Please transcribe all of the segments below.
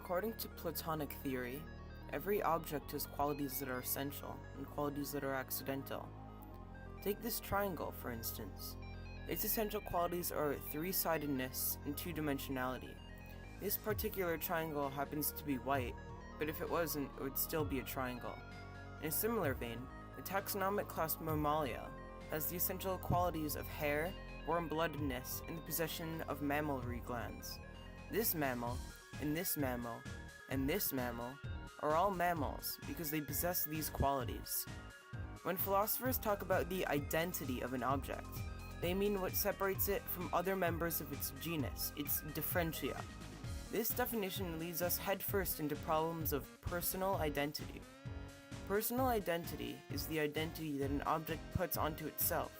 According to Platonic theory, every object has qualities that are essential and qualities that are accidental. Take this triangle, for instance. Its essential qualities are three-sidedness and two-dimensionality. This particular triangle happens to be white, but if it wasn't, it would still be a triangle. In a similar vein, the taxonomic class Mammalia has the essential qualities of hair, warm-bloodedness, and the possession of mammillary glands. This mammal, and this mammal, and this mammal are all mammals because they possess these qualities. When philosophers talk about the identity of an object, they mean what separates it from other members of its genus, its differentia. This definition leads us headfirst into problems of personal identity. Personal identity is the identity that an object puts onto itself,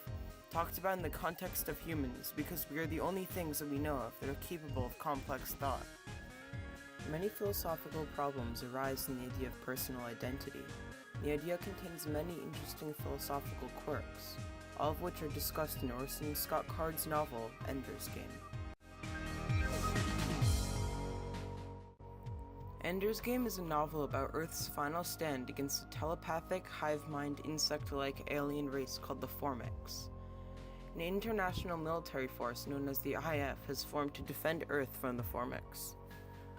talked about in the context of humans because we are the only things that we know of that are capable of complex thought. Many philosophical problems arise in the idea of personal identity. The idea contains many interesting philosophical quirks, all of which are discussed in Orison Scott Card's novel, Ender's Game. Ender's Game is a novel about Earth's final stand against a telepathic, hive-mind, insect-like alien race called the Formics. An international military force known as the IF has formed to defend Earth from the Formics.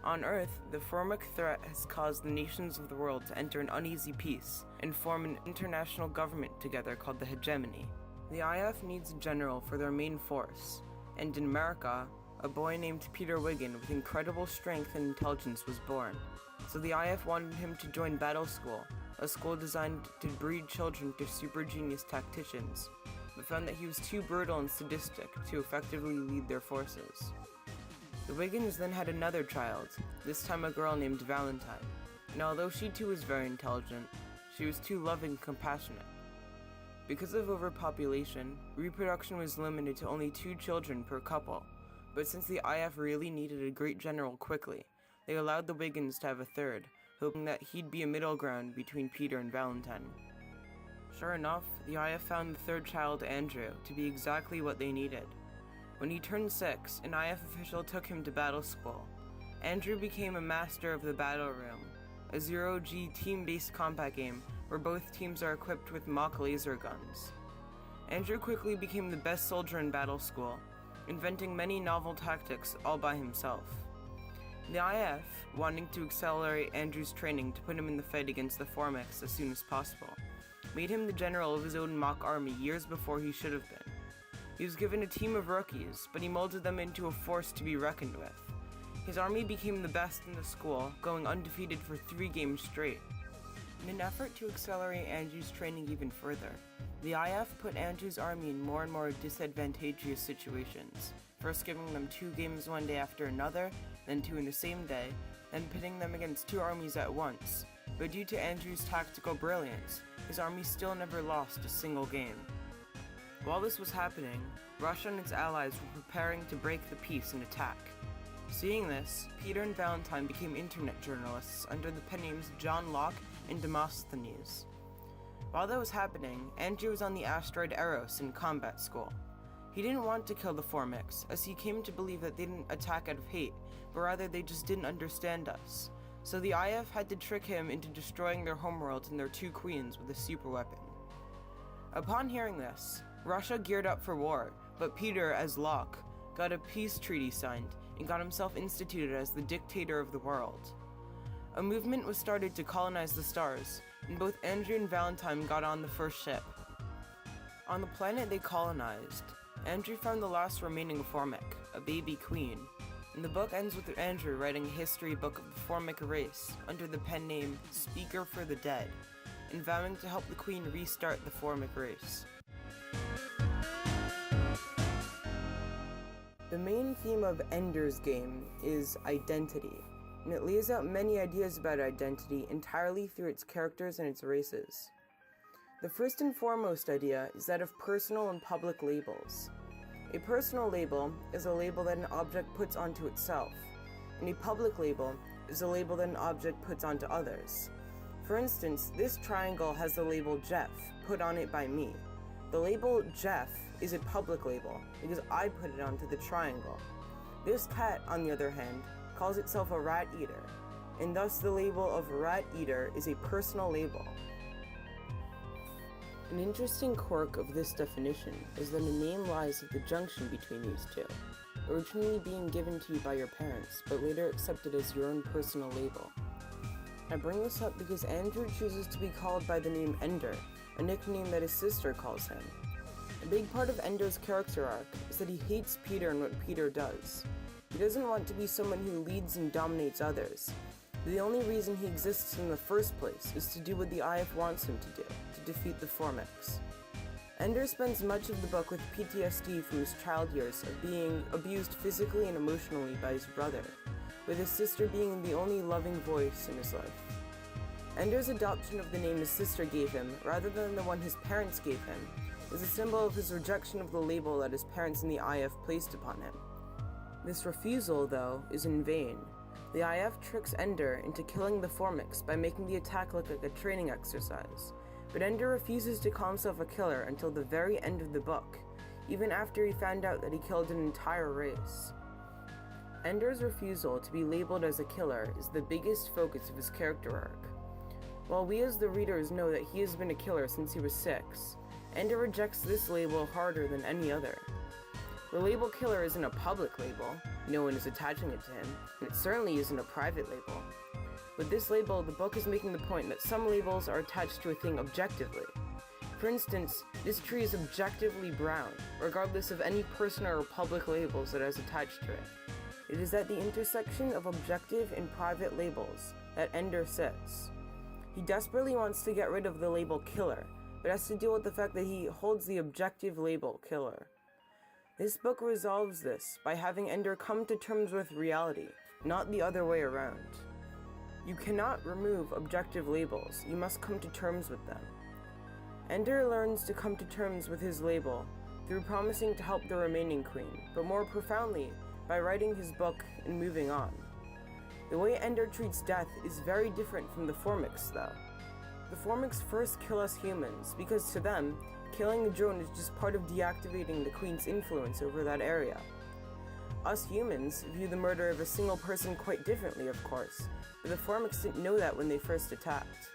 On Earth, the Formic threat has caused the nations of the world to enter an uneasy peace and form an international government together called the Hegemony. The IF needs a general for their main force, and in America, a boy named Peter Wiggin with incredible strength and intelligence was born. So the IF wanted him to join Battle School, a school designed to breed children to super genius tacticians, but found that he was too brutal and sadistic to effectively lead their forces. The Wiggins then had another child, this time a girl named Valentine, and although she too was very intelligent, she was too loving and compassionate. Because of overpopulation, reproduction was limited to only 2 children per couple, but since the IF really needed a great general quickly, they allowed the Wiggins to have a third, hoping that he'd be a middle ground between Peter and Valentine. Sure enough, the IF found the third child, Andrew, to be exactly what they needed. When he turned 6, an IF official took him to Battle School. Andrew became a master of the Battle Room, a zero-G team-based combat game where both teams are equipped with mock laser guns. Andrew quickly became the best soldier in Battle School, inventing many novel tactics all by himself. The IF, wanting to accelerate Andrew's training to put him in the fight against the Formics as soon as possible, made him the general of his own mock army years before he should have been. He was given a team of rookies, but he molded them into a force to be reckoned with. His army became the best in the school, going undefeated for 3 games straight. In an effort to accelerate Andrew's training even further, the IF put Andrew's army in more and more disadvantageous situations, first giving them 2 games one day after another, then 2 in the same day, then pitting them against 2 armies at once. But due to Andrew's tactical brilliance, his army still never lost a single game. While this was happening, Russia and its allies were preparing to break the peace and attack. Seeing this, Peter and Valentine became internet journalists under the pen names John Locke and Demosthenes. While that was happening, Andrew was on the asteroid Eros in combat school. He didn't want to kill the Formics, as he came to believe that they didn't attack out of hate, but rather they just didn't understand us. So the IF had to trick him into destroying their homeworld and their 2 queens with a superweapon. Upon hearing this, Russia geared up for war, but Peter, as Locke, got a peace treaty signed and got himself instituted as the dictator of the world. A movement was started to colonize the stars, and both Andrew and Valentine got on the first ship. On the planet they colonized, Andrew found the last remaining Formic, a baby queen, and the book ends with Andrew writing a history book of the Formic race under the pen name Speaker for the Dead, and vowing to help the queen restart the Formic race. The main theme of Ender's Game is identity, and it lays out many ideas about identity entirely through its characters and its races. The first and foremost idea is that of personal and public labels. A personal label is a label that an object puts onto itself, and a public label is a label that an object puts onto others. For instance, this triangle has the label Jeff put on it by me. The label Jeff is a public label because I put it onto the triangle. This cat, on the other hand, calls itself a rat eater. and thus the label of rat eater is a personal label. An interesting quirk of this definition is that a name lies at the junction between these two, originally being given to you by your parents, but later accepted as your own personal label. I bring this up because Andrew chooses to be called by the name Ender, a nickname that his sister calls him. A big part of Ender's character arc is that he hates Peter and what Peter does. He doesn't want to be someone who leads and dominates others. The only reason he exists in the first place is to do what the IF wants him to do, to defeat the Formics. Ender spends much of the book with PTSD from his child years of being abused physically and emotionally by his brother, with his sister being the only loving voice in his life. Ender's adoption of the name his sister gave him, rather than the one his parents gave him, is a symbol of his rejection of the label that his parents in the IF placed upon him. This refusal, though, is in vain. The IF tricks Ender into killing the Formics by making the attack look like a training exercise, but Ender refuses to call himself a killer until the very end of the book, even after he found out that he killed an entire race. Ender's refusal to be labeled as a killer is the biggest focus of his character arc. While we as the readers know that he has been a killer since he was 6, Ender rejects this label harder than any other. The label killer isn't a public label, no one is attaching it to him, and it certainly isn't a private label. With this label, the book is making the point that some labels are attached to a thing objectively. For instance, this tree is objectively brown, regardless of any personal or public labels that is attached to it. It is at the intersection of objective and private labels that Ender sits. He desperately wants to get rid of the label killer, but has to deal with the fact that he holds the objective label killer. This book resolves this by having Ender come to terms with reality, not the other way around. You cannot remove objective labels, you must come to terms with them. Ender learns to come to terms with his label through promising to help the remaining queen, but more profoundly, by writing his book and moving on. The way Ender treats death is very different from the Formics, though. The Formics first kill us humans, because to them, killing a drone is just part of deactivating the Queen's influence over that area. Us humans view the murder of a single person quite differently, of course, but the Formics didn't know that when they first attacked.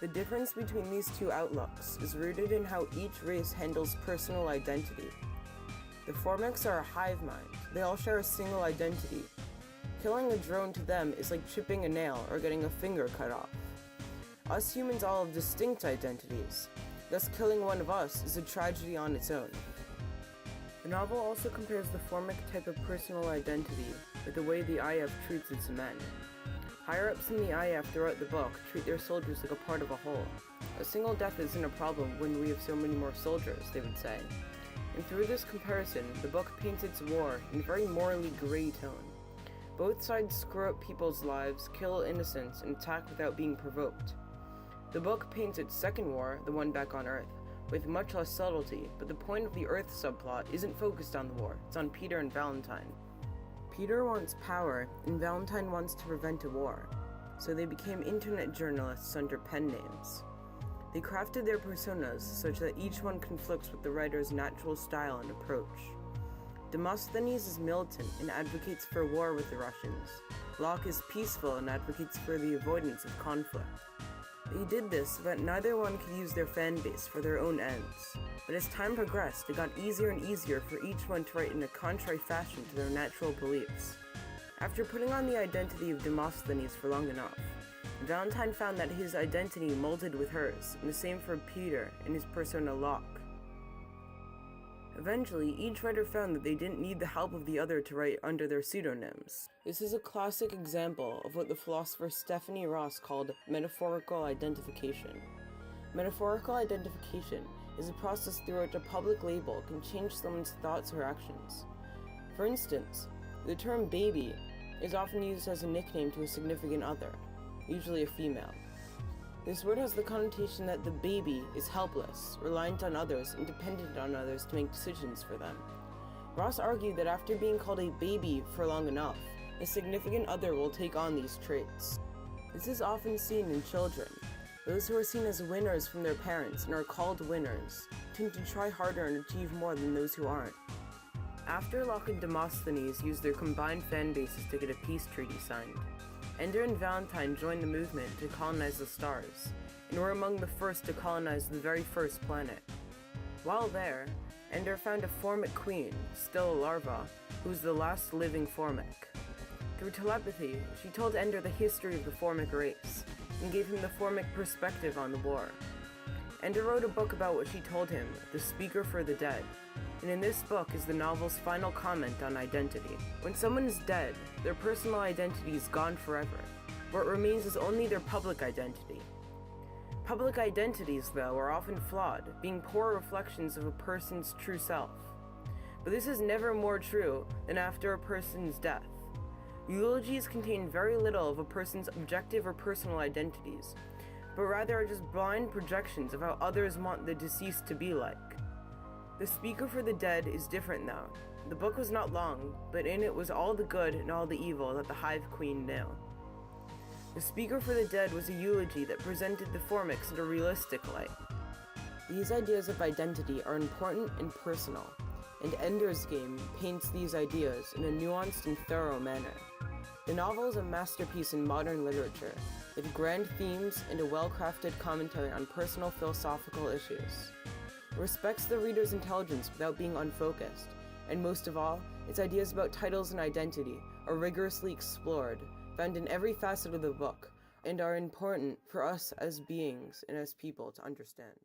The difference between these two outlooks is rooted in how each race handles personal identity. The Formics are a hive mind, they all share a single identity. Killing a drone to them is like chipping a nail or getting a finger cut off. Us humans all have distinct identities, thus killing one of us is a tragedy on its own. The novel also compares the Formic type of personal identity with the way the IF treats its men. Higher-ups in the IF throughout the book treat their soldiers like a part of a whole. A single death isn't a problem when we have so many more soldiers, they would say. And through this comparison, the book paints its war in a very morally grey tone. Both sides screw up people's lives, kill innocents, and attack without being provoked. The book paints its second war, the one back on Earth, with much less subtlety, but the point of the Earth subplot isn't focused on the war, it's on Peter and Valentine. Peter wants power, and Valentine wants to prevent a war, so they became internet journalists under pen names. They crafted their personas such that each one conflicts with the writer's natural style and approach. Demosthenes is militant and advocates for war with the Russians. Locke is peaceful and advocates for the avoidance of conflict. They did this so that neither one could use their fan base for their own ends. But as time progressed, it got easier and easier for each one to write in a contrary fashion to their natural beliefs. After putting on the identity of Demosthenes for long enough, Valentine found that his identity molded with hers, and the same for Peter and his persona Locke. Eventually, each writer found that they didn't need the help of the other to write under their pseudonyms. This is a classic example of what the philosopher Stephanie Ross called metaphorical identification. Metaphorical identification is a process through which a public label can change someone's thoughts or actions. For instance, the term baby is often used as a nickname to a significant other, usually a female. This word has the connotation that the baby is helpless, reliant on others, and dependent on others to make decisions for them. Ross argued that after being called a baby for long enough, a significant other will take on these traits. This is often seen in children. Those who are seen as winners from their parents and are called winners tend to try harder and achieve more than those who aren't. After Locke and Demosthenes used their combined fan bases to get a peace treaty signed, Ender and Valentine joined the movement to colonize the stars, and were among the first to colonize the very first planet. While there, Ender found a Formic queen, still a larva, who was the last living Formic. Through telepathy, she told Ender the history of the Formic race, and gave him the Formic perspective on the war. Ender wrote a book about what she told him, The Speaker for the Dead, and in this book is the novel's final comment on identity. When someone is dead, their personal identity is gone forever. What remains is only their public identity. Public identities, though, are often flawed, being poor reflections of a person's true self. But this is never more true than after a person's death. Eulogies contain very little of a person's objective or personal identities, but rather are just blind projections of how others want the deceased to be like. The Speaker for the Dead is different though. The book was not long, but in it was all the good and all the evil that the Hive Queen knew. The Speaker for the Dead was a eulogy that presented the Formics in a realistic light. These ideas of identity are important and personal, and Ender's Game paints these ideas in a nuanced and thorough manner. The novel is a masterpiece in modern literature, with grand themes and a well-crafted commentary on personal philosophical issues. It respects the reader's intelligence without being unfocused, and most of all, its ideas about titles and identity are rigorously explored, found in every facet of the book, and are important for us as beings and as people to understand.